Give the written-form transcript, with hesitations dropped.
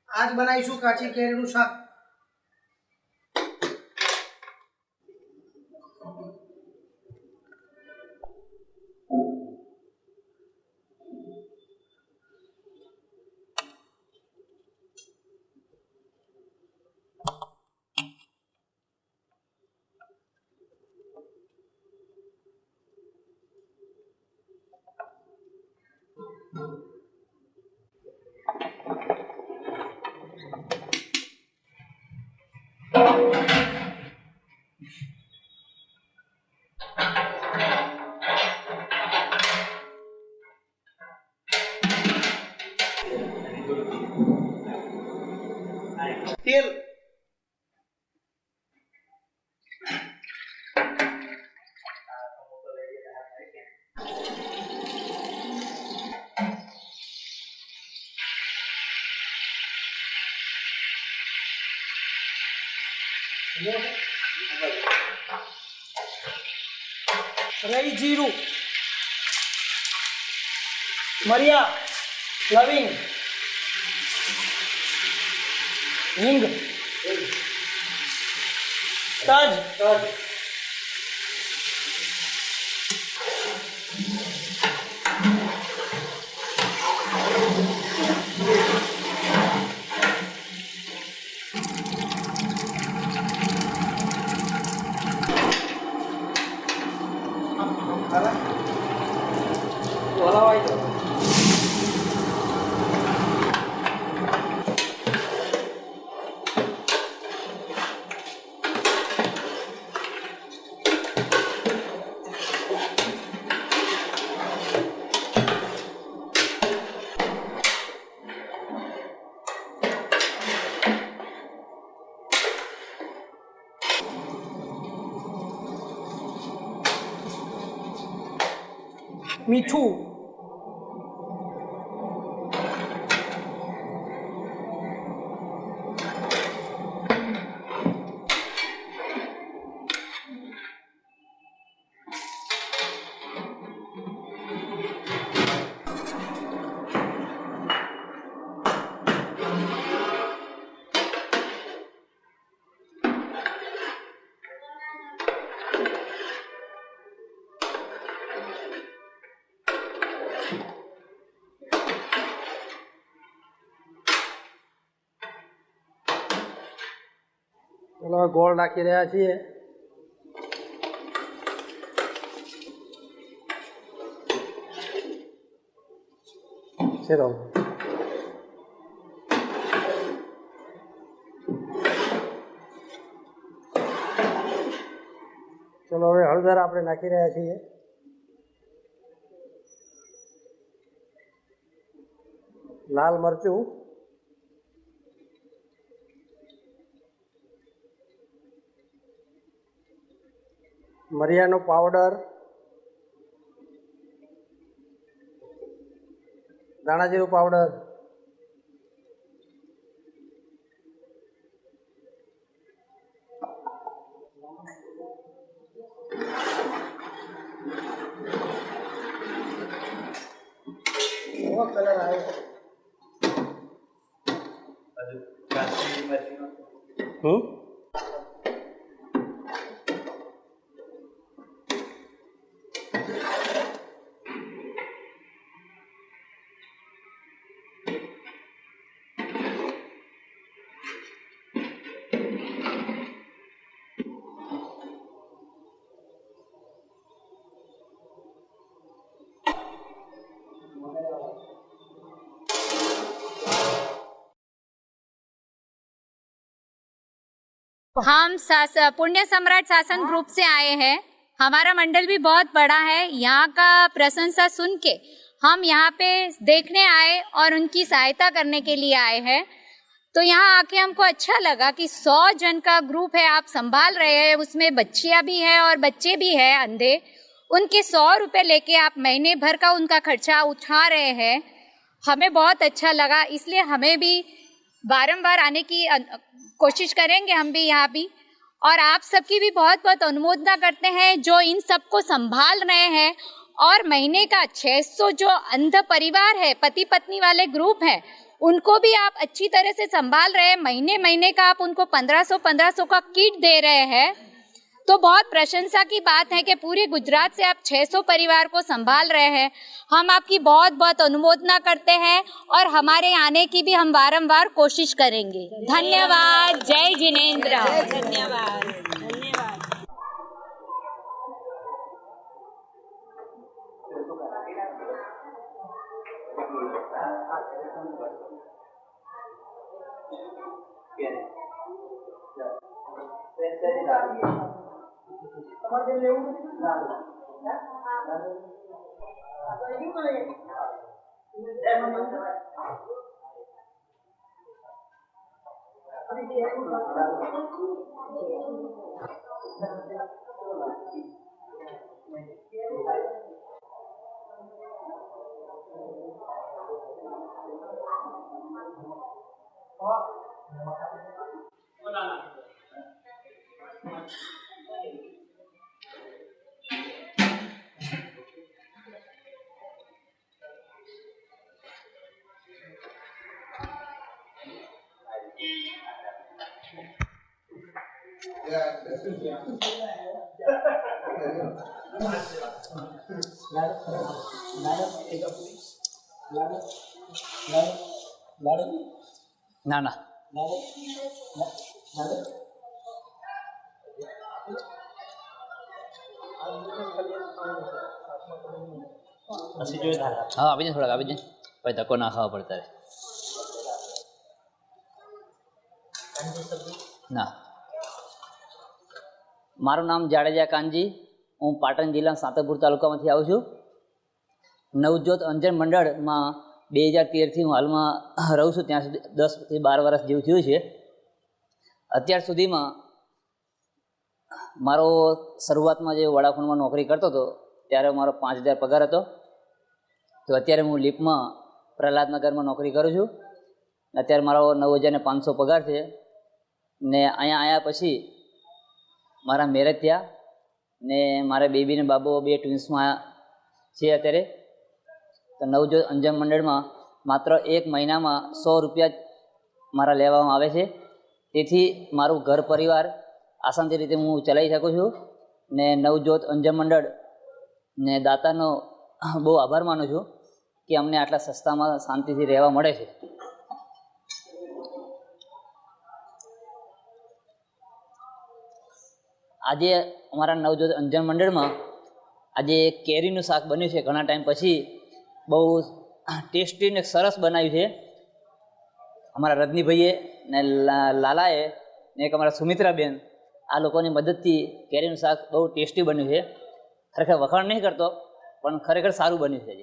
आज बनाईशु काची केरीનું શાક। तेल रई जीरू मरिया लविंग हिंग तज मीठू चलो गोल नाखी रहा छे। चलो चलो हवे हळदर आपणे नाखी रह्या छीए। लाल मरचुं, मरियानो पाउडर, दाणा जीरु पाउडर, कलर आए हम पुण्य सम्राट शासन ग्रुप से आए हैं। हमारा मंडल भी बहुत बड़ा है। यहाँ का प्रशंसा सुन के हम यहाँ पे देखने आए और उनकी सहायता करने के लिए आए हैं। तो यहाँ आके हमको अच्छा लगा कि 100 जन का ग्रुप है, आप संभाल रहे हैं, उसमें बच्चियाँ भी हैं और बच्चे भी हैं अंधे। उनके 100 रुपये लेके आप महीने भर का उनका खर्चा उठा रहे हैं, हमें बहुत अच्छा लगा। इसलिए हमें भी बारंबार आने की कोशिश करेंगे, हम भी यहाँ भी। और आप सबकी भी बहुत बहुत अनुमोदना करते हैं जो इन सबको संभाल रहे हैं। और महीने का 600 जो अंध परिवार है, पति पत्नी वाले ग्रुप हैं, उनको भी आप अच्छी तरह से संभाल रहे हैं। महीने महीने का आप उनको 1500 का किट दे रहे हैं। तो बहुत प्रशंसा की बात है कि पूरे गुजरात से आप 600 परिवार को संभाल रहे हैं। हम आपकी बहुत बहुत अनुमोदना करते हैं और हमारे आने की भी हम बारंबार कोशिश करेंगे। धन्यवाद। जय जिनेंद्र। धन्यवाद। धन्यवाद। ના ના હા આપી દે, થોડાક આપી દે, પછી ધક્કો ના ખાવા પડતા રહે. ના, મારું નામ જાડેજા કાનજી. હું પાટણ જિલ્લા સાંતરપુર તાલુકામાંથી આવું છું. નવજોત અંજન મંડળમાં 2013થી હું હાલમાં રહું છું. ત્યાં સુધી 10 થી 12 વર્ષ જેવું થયું છે. અત્યાર સુધીમાં મારો શરૂઆતમાં જે વડાફોનમાં નોકરી કરતો હતો ત્યારે મારો 5000 પગાર હતો. તો અત્યારે હું લીપમાં પ્રહલાદનગરમાં નોકરી કરું છું. અત્યારે મારો 9500 પગાર છે. ને અહીંયા આવ્યા પછી મારા મેરેજ થયા ને મારા બેબી ને બાબો 2 ટ્વિન્સમાં છે અત્યારે. તો નવજોત અંજન મંડળમાં માત્ર 1 મહિનામાં 100 રૂપિયા મારા લેવામાં આવે છે. તેથી મારું ઘર પરિવાર આસાનથી રીતે હું ચલાવી શકું છું. ને નવજોત અંજન મંડળ ને દાતાનો બહુ આભાર માનું છું કે અમને આટલા સસ્તામાં શાંતિથી રહેવા મળે છે. આજે અમારા નવજોત અંજન મંડળમાં આજે કેરીનું શાક બન્યું છે. ઘણા ટાઈમ પછી બહુ ટેસ્ટી ને સરસ બનાવ્યું છે. અમારા રજનીભાઈએ ને લાલાએ ને એક અમારા સુમિત્રાબેન, આ લોકોની મદદથી કેરીનું શાક બહુ ટેસ્ટી બન્યું છે. ખરેખર વખાણ નહીં કરતો, પણ ખરેખર સારું બન્યું છે.